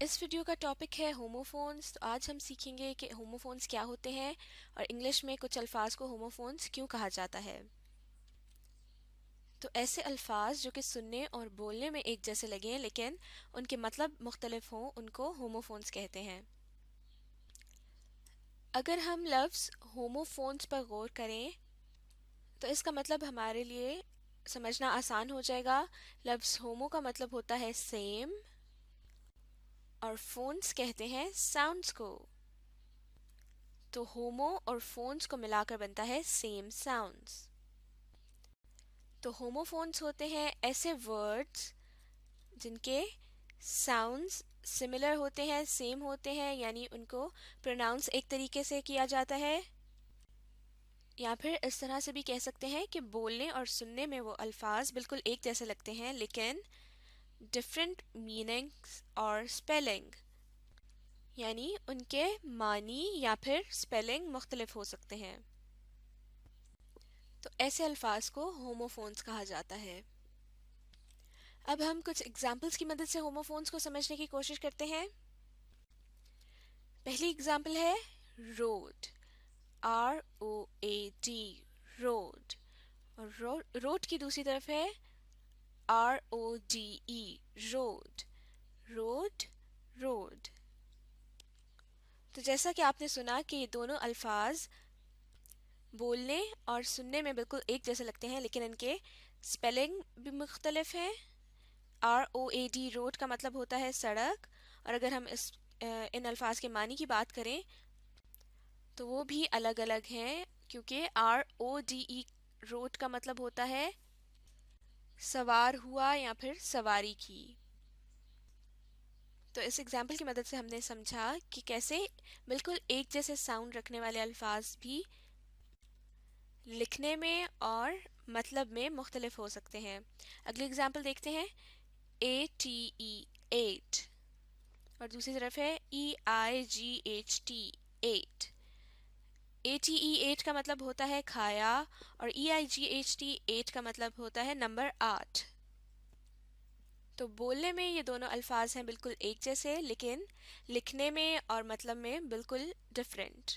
اس video کا topic ہے ہوموفونز. تو آج ہم سیکھیں گے کہ ہوموفونز کیا ہوتے ہیں اور انگلش میں کچھ الفاظ کو ہوموفونز کیوں کہا جاتا ہے. تو ایسے الفاظ جو کہ سننے اور بولنے میں ایک جیسے لگیں لیکن ان کے مطلب مختلف ہوں ان کو ہوموفونز کہتے ہیں. اگر ہم لفظ ہوموفونز پر غور کریں تو اس کا مطلب ہمارے لیے سمجھنا آسان ہو جائے گا. لفظ ہومو کا مطلب ہوتا ہے سیم اور فونز کہتے ہیں ساؤنڈز کو. تو ہومو اور فونز کو ملا کر بنتا ہے سیم ساؤنڈز. تو ہوموفونز ہوتے ہیں ایسے ورڈز جن کے ساؤنڈز سملر ہوتے ہیں، سیم ہوتے ہیں، یعنی ان کو پروناؤنس ایک طریقے سے کیا جاتا ہے. یا پھر اس طرح سے بھی کہہ سکتے ہیں کہ بولنے اور سننے میں وہ الفاظ بالکل ایک جیسے لگتے ہیں لیکن ڈفرینٹ میننگز اور اسپیلنگ، یعنی ان کے معنی یا پھر اسپیلنگ مختلف ہو سکتے ہیں. تو ایسے الفاظ کو ہوموفونز کہا جاتا ہے. اب ہم کچھ ایگزامپلس کی مدد سے ہوموفونز کو سمجھنے کی کوشش کرتے ہیں. پہلی ایگزامپل ہے روڈ، ROAD روڈ. اور روڈ کی دوسری طرف ہے RODE روڈ. Road road. تو جیسا کہ آپ نے سنا کہ یہ دونوں الفاظ بولنے اور سننے میں بالکل ایک جیسے لگتے ہیں لیکن ان کے اسپیلنگ بھی مختلف ہیں. ROAD روڈ کا مطلب ہوتا ہے سڑک، اور اگر ہم ان الفاظ کے معنی کی بات کریں تو وہ بھی الگ الگ ہیں کیونکہ RODE روڈ کا مطلب ہوتا ہے سوار ہوا یا پھر سواری کی. تو اس ایگزامپل کی مدد سے ہم نے سمجھا کہ کیسے بالکل ایک جیسے ساؤنڈ رکھنے والے الفاظ بھی لکھنے میں اور مطلب میں مختلف ہو سکتے ہیں. اگلی ایگزامپل دیکھتے ہیں ATE 8 اور دوسری طرف ہے EIGHT 8. ATE 8 کا مطلب ہوتا ہے کھایا اور EIGHT 8 کا مطلب ہوتا ہے نمبر 8. تو بولنے میں یہ دونوں الفاظ ہیں بالکل ایک جیسے لیکن لکھنے میں اور مطلب میں بالکل ڈفرینٹ.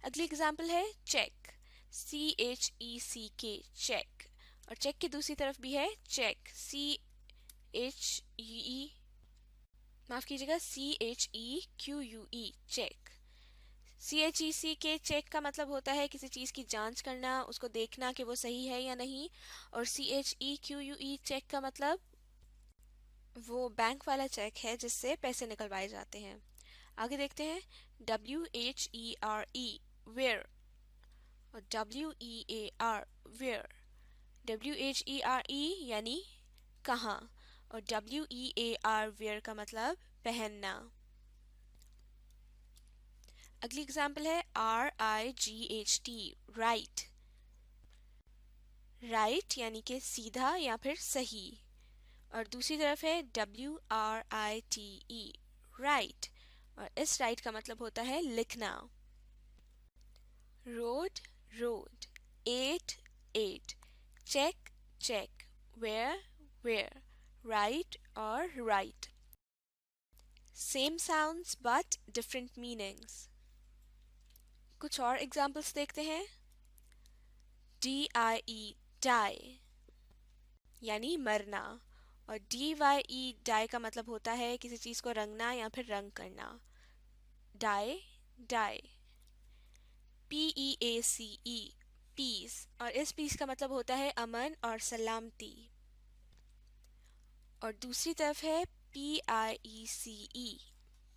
اگلی اگزامپل ہے چیک، CHECK چیک. اور چیک کی دوسری طرف بھی ہے چیک، معاف کیجیے گا CHEQUE چیک. CHECK چیک کا مطلب ہوتا ہے کسی چیز کی جانچ کرنا، اس کو دیکھنا کہ وہ صحیح ہے یا نہیں. اور CHEQUE چیک کا مطلب وہ بینک والا چیک ہے جس سے پیسے نکلوائے جاتے ہیں. آگے دیکھتے ہیں WHERE ویئر اور WEAR ویئر. WHERE یعنی کہاں اور WEAR ویئر کا مطلب پہننا. اگلی اگزامپل ہے RIGHT رائٹ. رائٹ یعنی کہ سیدھا یا پھر صحیح. اور دوسری طرف ہے WRITE رائٹ، اور اس رائٹ کا مطلب ہوتا ہے لکھنا. Road rode, 8 8، check cheque, wear where, write اور right. Same sounds but different meanings. کچھ اور ایگزامپلس دیکھتے ہیں. DIE ڈائی یعنی مرنا، اور DYE ڈائی کا مطلب ہوتا ہے کسی چیز کو رنگنا یا پھر رنگ کرنا. ڈائی ڈائی. PEACE پیس، اور اس پیس کا مطلب ہوتا ہے امن اور سلامتی. اور دوسری طرف ہے PIECE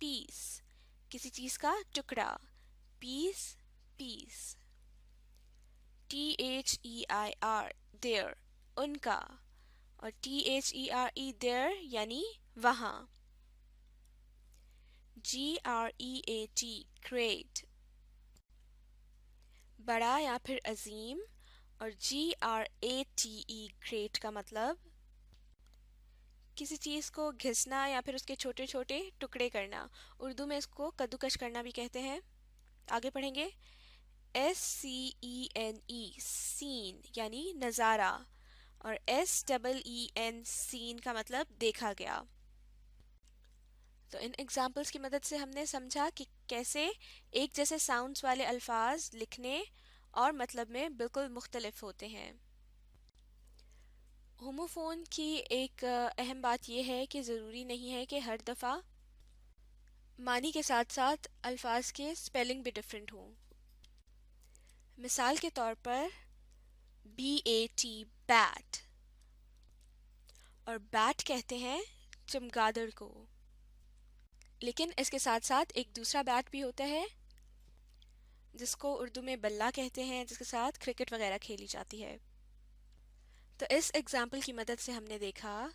پیس، کسی چیز کا ٹکڑا. پیس پیس. THEIR دیر ان کا، اور THERE دیر یعنی وہاں. GREAT گریٹ بڑا یا پھر عظیم، اور GRATE گریٹ کا مطلب کسی چیز کو گھسنا یا پھر اس کے چھوٹے چھوٹے ٹکڑے کرنا. اردو میں اس کو کدوکش کرنا بھی کہتے ہیں. آگے پڑھیں گے SCENE سین یعنی نظارہ، اور SEEN سین کا مطلب دیکھا گیا. تو ان ایگزامپلس کی مدد سے ہم نے سمجھا کہ کیسے ایک جیسے ساؤنڈز والے الفاظ لکھنے اور مطلب میں بالکل مختلف ہوتے ہیں۔ ہوموفون کی ایک اہم بات یہ ہے کہ ضروری نہیں ہے کہ ہر دفعہ معنی کے ساتھ ساتھ الفاظ کے سپیلنگ بھی ڈفرینٹ ہوں۔ مثال کے طور پر BAT بیٹ، اور بیٹ کہتے ہیں چمگادڑ کو، لیکن اس کے ساتھ ساتھ ایک دوسرا بیٹ بھی ہوتا ہے جس کو اردو میں بلہ کہتے ہیں، جس کے ساتھ کرکٹ وغیرہ کھیلی جاتی ہے۔ تو اس ایگزامپل کی مدد سے ہم نے دیکھا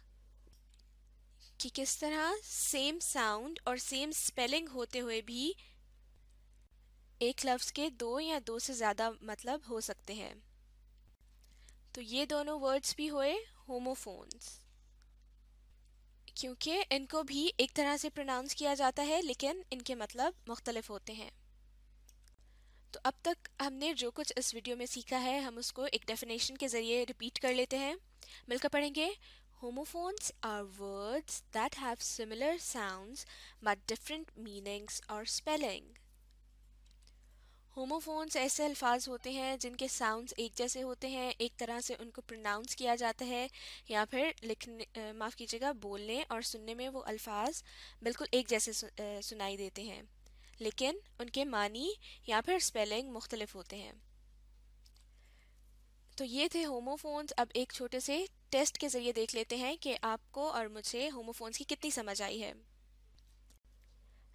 کہ کس طرح سیم ساؤنڈ اور سیم سپیلنگ ہوتے ہوئے بھی ایک لفظ کے دو یا دو سے زیادہ مطلب ہو سکتے ہیں۔ تو یہ دونوں ورڈز بھی ہوئے ہوموفونز، کیونکہ ان کو بھی ایک طرح سے پروناؤنس کیا جاتا ہے لیکن ان کے مطلب مختلف ہوتے ہیں۔ تو اب تک ہم نے جو کچھ اس ویڈیو میں سیکھا ہے ہم اس کو ایک ڈیفینیشن کے ذریعے ریپیٹ کر لیتے ہیں، مل کر پڑھیں گے۔ Homophones are words that have similar sounds but different meanings or spelling۔ ہوموفونس ایسے الفاظ ہوتے ہیں جن کے ساؤنڈز ایک جیسے ہوتے ہیں، ایک طرح سے ان کو پروناؤنس کیا جاتا ہے، یا پھر لکھنے معاف کیجیے گا بولنے اور سننے میں وہ الفاظ بالکل ایک جیسے سنائی دیتے ہیں، لیکن ان کے معنی یا پھر سپیلنگ مختلف ہوتے ہیں۔ تو یہ تھے ہوموفونز۔ اب ایک چھوٹے سے ٹیسٹ کے ذریعے دیکھ لیتے ہیں کہ آپ کو اور مجھے ہوموفونز کی کتنی سمجھ آئی ہے۔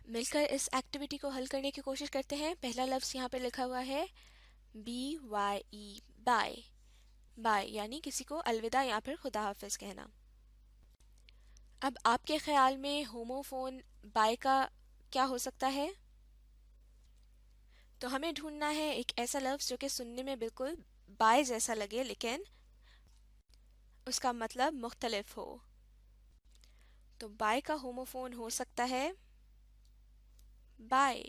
مل کر اس ایکٹیویٹی کو حل کرنے کی کوشش کرتے ہیں۔ پہلا لفظ یہاں پہ لکھا ہوا ہے BYE بائے، بائے یعنی کسی کو الوداع یا پھر خدا حافظ کہنا۔ اب آپ کے خیال میں ہوموفون بائے کا کیا ہو سکتا ہے؟ تو ہمیں ڈھونڈنا ہے ایک ایسا لفظ جو کہ سننے میں بالکل بائے جیسا لگے لیکن اس کا مطلب مختلف ہو۔ تو بائے کا ہوموفون ہو سکتا ہے بائے،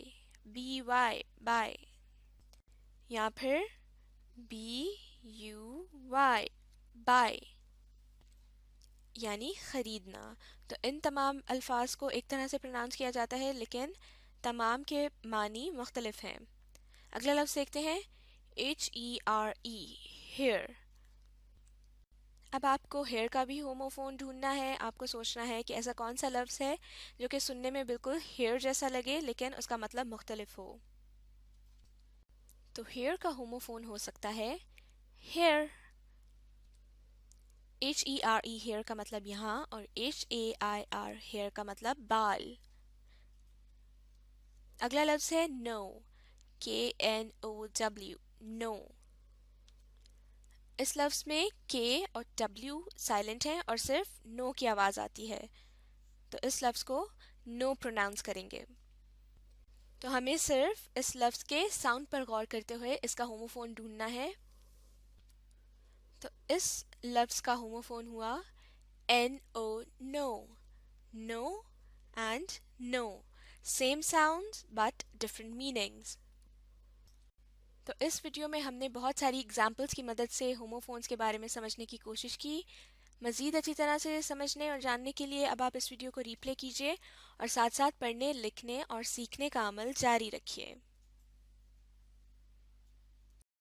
BY بائے، یا پھر BUY بائے یعنی خریدنا۔ تو ان تمام الفاظ کو ایک طرح سے پروناؤنس کیا جاتا ہے لیکن تمام کے معنی مختلف ہیں۔ اگلا لفظ دیکھتے ہیں HERE ہیئر۔ اب آپ کو ہیئر کا بھی ہوموفون ڈھونڈنا ہے، آپ کو سوچنا ہے کہ ایسا کون سا لفظ ہے جو کہ سننے میں بالکل ہیئر جیسا لگے لیکن اس کا مطلب مختلف ہو۔ تو ہیئر کا ہوموفون ہو سکتا ہے ہیئر، HERE ہیئر کا مطلب یہاں، اور HAIR ہیئر کا مطلب بال۔ اگلا لفظ ہے نو، KNOW نو۔ اس لفظ میں K اور W سائلنٹ ہیں اور صرف نو کی آواز آتی ہے، تو اس لفظ کو نو پروناؤنس کریں گے۔ تو ہمیں صرف اس لفظ کے ساؤنڈ پر غور کرتے ہوئے اس کا ہوموفون ڈھونڈنا ہے۔ تو اس لفظ کا ہوموفون ہوا NO no, no and know, same sounds but different meanings. تو اس ویڈیو میں ہم نے بہت ساری ایگزامپلس کی مدد سے ہوموفونز کے بارے میں سمجھنے کی کوشش کی۔ مزید اچھی طرح سے سمجھنے اور جاننے کے لیے اب آپ اس ویڈیو کو ری پلے کیجیے اور ساتھ ساتھ پڑھنے، لکھنے اور سیکھنے کا عمل جاری رکھیے۔